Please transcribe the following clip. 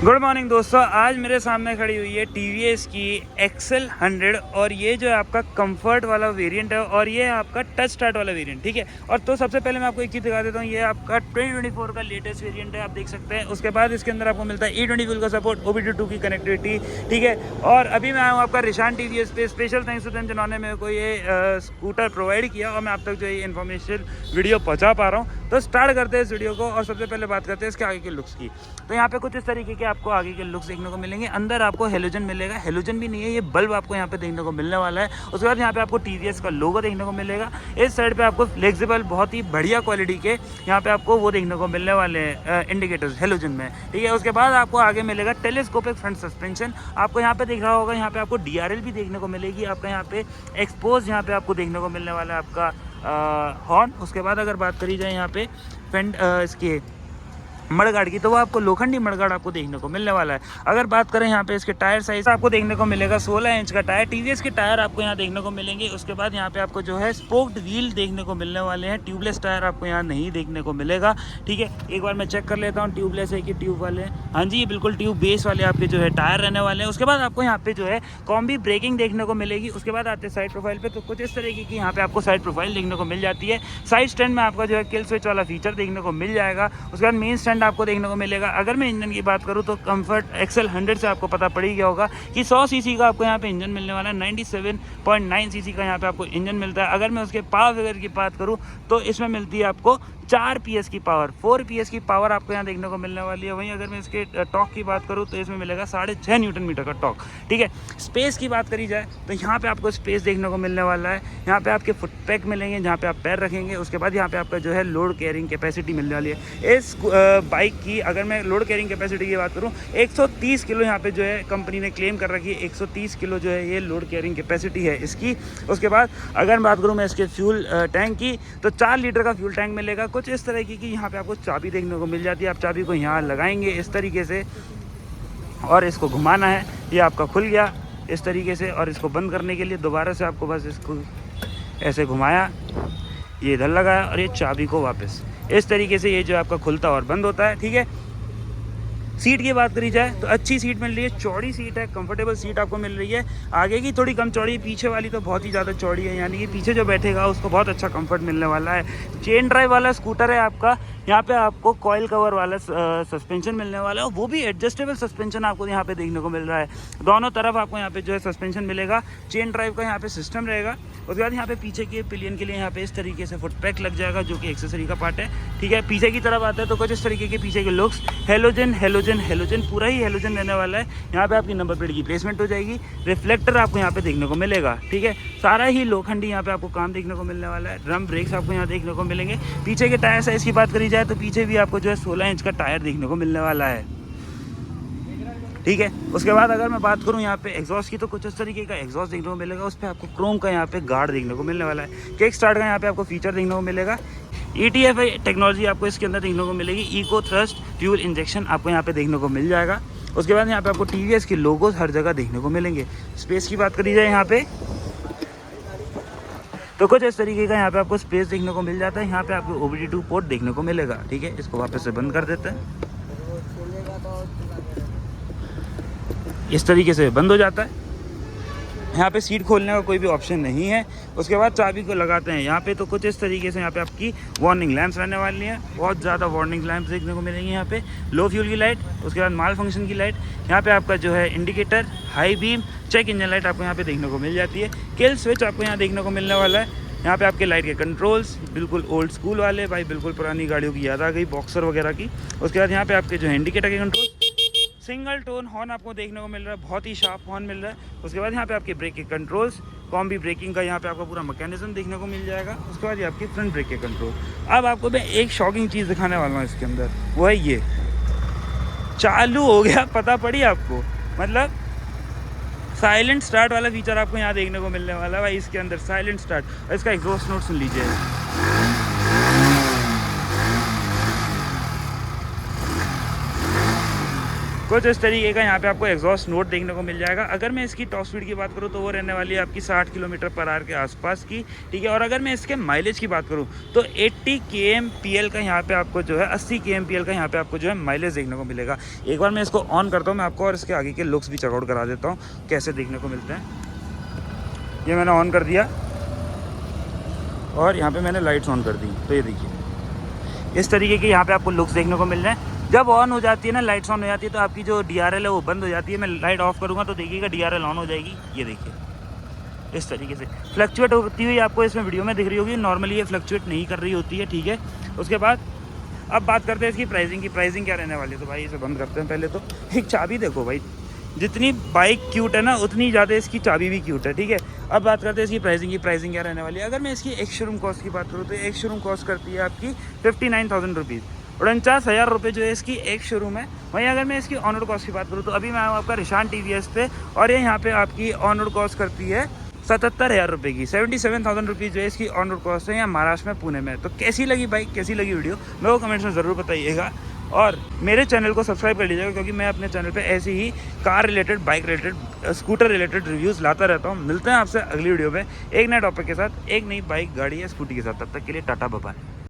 Good morning दोस्तों, आज मेरे सामने खड़ी हुई है TVS की एक्सेल 100 और ये जो है आपका कंफर्ट वाला वेरिएंट है और ये है आपका टच स्टार्ट वाला वेरिएंट। ठीक है, और तो सबसे पहले मैं आपको एक चीज़ दिखा देता हूँ। ये आपका 2024 का लेटेस्ट वेरिएंट है, आप देख सकते हैं। उसके बाद इसके अंदर आपको मिलता है E20 का सपोर्ट, OBD2 की कनेक्टिविटी। ठीक है, और अभी मैं आया हूँ आपका रिशान TVS पे। स्पेशल थैंक्स टू देम जिन्होंने मेरे को ये स्कूटर प्रोवाइड किया और मैं आप तक जो ये इन्फॉर्मेशन वीडियो पहुँचा पा रहा हूँ। तो स्टार्ट करते हैं इस वीडियो को और सबसे पहले बात करते हैं इसके आगे के लुक्स की। तो यहाँ पे कुछ इस तरीके के आपको आगे के लुक्स देखने को मिलेंगे। अंदर आपको हेलोजन मिलेगा, हेलोजन भी नहीं है, ये बल्ब आपको यहाँ पे देखने को मिलने वाला है। उसके बाद यहाँ पे आपको TVS का लोगो देखने को मिलेगा। इस साइड पे आपको फ्लेक्सिबल बहुत ही बढ़िया क्वालिटी के यहाँ पे आपको वो देखने को मिलने वाले हैं इंडिकेटर्स हेलोजन में। ठीक है, उसके बाद आपको आगे मिलेगा टेलीस्कोपिक फ्रंट सस्पेंशन। आपको यहाँ पे दिख रहा होगा, यहाँ पे आपको DRL भी देखने को मिलेगी। आपका यहाँ पे एक्सपोज यहाँ पे आपको देखने को मिलने वाला है आपका हॉर्न। उसके बाद अगर बात करी जाए यहाँ पे फेंड इसके मडगार्ड की, तो वो आपको लोखंडी मडगार्ड आपको देखने को मिलने वाला है। अगर बात करें यहाँ पे इसके टायर साइज, आपको देखने को मिलेगा 16 इंच का टायर। TVS के टायर आपको यहाँ देखने को मिलेंगे। उसके बाद यहाँ पे आपको जो है स्पोक्ड व्हील देखने को मिलने वाले हैं। ट्यूबलेस टायर आपको यहाँ नहीं देखने को मिलेगा। ठीक है, एक बार मैं चेक कर लेता हूँ ट्यूबलेस है कि ट्यूब वाले हैं। हाँ जी, बिल्कुल ट्यूब बेस वाले आपके जो है टायर रहने वाले हैं। उसके बाद आपको यहाँ पे जो है कॉम्बी ब्रेकिंग देखने को मिलेगी। उसके बाद आते हैं साइड प्रोफाइल पे, तो कुछ इस तरीके की यहाँ पे आपको साइड प्रोफाइल देखने को मिल जाती है। साइड स्टैंड में आपका जो है किल स्विच वाला फीचर देखने को मिल जाएगा। उसके बाद मेन स्टैंड आपको देखने को मिलेगा। अगर मैं इंजन की बात करूं तो कंफर्ट एक्सेल 100 से आपको पता पड़ ही गया होगा कि 100 सीसी का आपको यहाँ पे इंजन मिलने वाला है। 97.9 सीसी का यहाँ पे आपको इंजन मिलता है। अगर मैं उसके पावर फिगर की बात करूं तो इसमें मिलती है आपको 4 PS की पावर, 4 PS की पावर आपको यहाँ देखने को मिलने वाली है। वहीं अगर मैं इसके टॉर्क की बात करूँ तो इसमें मिलेगा 6.5 न्यूटन मीटर का टॉर्क। ठीक है, स्पेस की बात करी जाए तो यहाँ पे आपको स्पेस देखने को मिलने वाला है। यहाँ पे आपके फुट पैक मिलेंगे जहाँ पे आप पैर रखेंगे। उसके बाद यहाँ पे आपका जो है लोड कैरिंग कैपेसिटी मिलने वाली है। इस बाइक की अगर मैं लोड कैरिंग कैपेसिटी की बात करूँ, 130 किलो यहाँ पे जो है कंपनी ने क्लेम कर रखी है। 130 किलो जो है ये लोड कैरिंग कैपेसिटी है इसकी। उसके बाद अगर बात करूँ मैं इसके फ्यूल टैंक की, तो 4 लीटर का फ्यूल टैंक मिलेगा। कुछ इस तरीके की यहाँ पे आपको चाबी देखने को मिल जाती है। आप चाबी को यहाँ लगाएंगे इस तरीके से और इसको घुमाना है, ये आपका खुल गया इस तरीके से। और इसको बंद करने के लिए दोबारा से आपको बस इसको ऐसे घुमाया, ये इधर लगाया और ये चाबी को वापस इस तरीके से ये जो आपका खुलता और बंद होता है। ठीक है, सीट की बात करी जाए तो अच्छी सीट मिल रही है, चौड़ी सीट है, कंफर्टेबल सीट आपको मिल रही है। आगे की थोड़ी कम चौड़ी, पीछे वाली तो बहुत ही ज़्यादा चौड़ी है, यानी कि पीछे जो बैठेगा उसको बहुत अच्छा कंफर्ट मिलने वाला है। चेन ड्राइव वाला स्कूटर है आपका। यहाँ पे आपको कॉइल कवर वाला सस्पेंशन मिलने वाला है, वो भी एडजस्टेबल सस्पेंशन आपको यहाँ पे देखने को मिल रहा है। दोनों तरफ आपको यहाँ पे जो है सस्पेंशन मिलेगा। चेन ड्राइव का यहाँ पे सिस्टम रहेगा। उसके बाद यहाँ पे पीछे के पिलियन के लिए यहाँ पे इस तरीके से फुट पैक लग जाएगा, जो कि एक्सेसरी का पार्ट है। ठीक है, पीछे की तरफ आता है तो कुछ इस तरीके के पीछे के लुक्स, हेलोजन हेलोजन हेलोजन, पूरा ही हेलोजन रहने वाला है। यहाँ पे आपकी नंबर प्लेट की प्लेसमेंट हो जाएगी। रिफ्लेक्टर आपको यहाँ पे देखने को मिलेगा। ठीक है, सारा ही लोखंडी यहाँ पे आपको काम देखने को मिलने वाला है। ड्रम ब्रेक्स आपको यहाँ देखने को मिलेंगे। पीछे के टायर साइज़ की बात करी जाए तो पीछे भी आपको जो है 16 इंच का टायर देखने को मिलने वाला है। ठीक है, उसके बाद अगर मैं बात करूं यहाँ पे एग्जॉस्ट की, तो कुछ इस तरीके का एग्जॉस्ट देखने को मिलेगा। उस पर आपको क्रोम का यहाँ पे गार्ड देखने को मिलने वाला है। किक स्टार्ट का यहाँ पे आपको फीचर देखने को मिलेगा। ETFI टेक्नोलॉजी आपको इसके अंदर देखने को मिलेगी। इको थ्रस्ट फ्यूल इंजेक्शन आपको यहाँ पे देखने को मिल जाएगा। उसके बाद यहाँ पे आपको TVS के लोगोज हर जगह देखने को मिलेंगे। स्पेस की बात करी जाए यहाँ पे तो कुछ इस तरीके का यहाँ पे आपको स्पेस देखने को मिल जाता है। यहाँ पे आपको OBD2 पोर्ट देखने को मिलेगा। ठीक है, इसको वापस से बंद कर देते हैं, इस तरीके से बंद हो जाता है। यहाँ पे सीट खोलने का कोई भी ऑप्शन नहीं है। उसके बाद चाबी को लगाते हैं यहाँ पे, तो कुछ इस तरीके से यहाँ पे आपकी वार्निंग लैंप्स रहने वाली हैं। बहुत ज़्यादा वार्निंग लैंप्स देखने को मिलेंगी यहाँ पे। लो फ्यूल की लाइट, उसके बाद माल फंक्शन की लाइट, यहाँ पे आपका जो है indicator, high beam, check engine light आपको यहाँ पे देखने को मिल जाती है। किल स्विच आपको यहाँ देखने को मिलने वाला है। यहाँ पे आपके लाइट के कंट्रोल्स बिल्कुल ओल्ड स्कूल वाले, भाई बिल्कुल पुरानी गाड़ियों की याद आ गई, बॉक्सर वगैरह की। उसके बाद यहाँ पे आपके जो है इंडिकेटर के कंट्रोल, सिंगल टोन हॉर्न आपको देखने को मिल रहा है, बहुत ही शार्प हॉर्न मिल रहा है। उसके बाद यहाँ पे आपके ब्रेक के कंट्रोल्स, कॉम्बी ब्रेकिंग का यहाँ पे आपको पूरा मैकेनिज्म देखने को मिल जाएगा। उसके बाद ये आपकी फ्रंट ब्रेक के कंट्रोल। अब आपको मैं एक शॉकिंग चीज़ दिखाने वाला हूँ इसके अंदर, वो है ये चालू हो गया, पता पड़ी आपको, मतलब साइलेंट स्टार्ट वाला फीचर आपको यहाँ देखने को मिलने वाला है भाई इसके अंदर, साइलेंट स्टार्ट। और इसका एग्जॉस्ट नोट सुन लीजिए, कुछ इस तरीके का यहाँ पे आपको एग्जॉस्ट नोट देखने को मिल जाएगा। अगर मैं इसकी टॉप स्पीड की बात करूँ तो वो रहने वाली है आपकी 60 किलोमीटर पर आवर के आसपास की, ठीक है। और अगर मैं इसके माइलेज की बात करूँ तो 80 kmpl का यहाँ पे आपको जो है 80 kmpl का यहाँ पे आपको जो है माइलेज देखने को मिलेगा। एक बार मैं इसको ऑन करता हूँ मैं आपको और इसके आगे के लुक्स भी चेकआउट करा देता हूँ कैसे देखने को मिलते हैं। ये मैंने ऑन कर दिया और यहाँ पे मैंने लाइट्स ऑन कर दी, तो ये देखिए इस तरीके के यहाँ पे आपको लुक्स देखने को मिल रहे हैं। जब ऑन हो जाती है ना, लाइट्स ऑन हो जाती है तो आपकी जो DRL है वो बंद हो जाती है। मैं लाइट ऑफ करूँगा तो देखिएगा DRL ऑन हो जाएगी। ये देखिए इस तरीके से फ्लक्चुएट होती हुई आपको इसमें वीडियो में दिख रही होगी। नॉर्मली ये फ्लक्चुएट नहीं कर रही होती है, ठीक है। उसके बाद अब बात करते हैं इसकी प्राइसिंग की। प्राइसिंग क्या रहने वाली है, तो भाई इसे बंद करते हैं पहले। तो एक चाबी देखो भाई, जितनी बाइक क्यूट है ना उतनी ज़्यादा इसकी चाबी भी क्यूट है, ठीक है। अब बात करते हैं इसकी प्राइसिंग की। प्राइसिंग क्या रहने वाली है, अगर मैं इसकी एक शोरूम कॉस्ट की बात करूँ तो एक शोरूम कॉस्ट करती है आपकी 59,000 रुपीज़, 49,000 रुपये जो है इसकी एक शोरूम है। वहीं अगर मैं इसकी ऑन रोड कॉस्ट की बात करूँ तो अभी मैं आऊँ आपका रिशान TVS पे और ये यहाँ पे आपकी ऑन रोड कॉस्ट करती है 77,000 रुपये की। 77,000 रुपीज़ जो है इसकी ऑन रोड कॉस्ट है यहाँ महाराष्ट्र में, पुणे में। तो कैसी लगी बाइक, कैसी लगी वीडियो, मेरे को कमेंट्स में ज़रूर बताइएगा और मेरे चैनल को सब्सक्राइब कर लीजिएगा क्योंकि मैं अपने चैनल पे ऐसे ही car related, bike related, scooter related reviews लाता रहता हूँ। मिलते हैं आपसे अगली वीडियो में एक नए टॉपिक के साथ, एक नई बाइक, गाड़ी या स्कूटी के साथ। तब तक के लिए टाटा बाय बाय।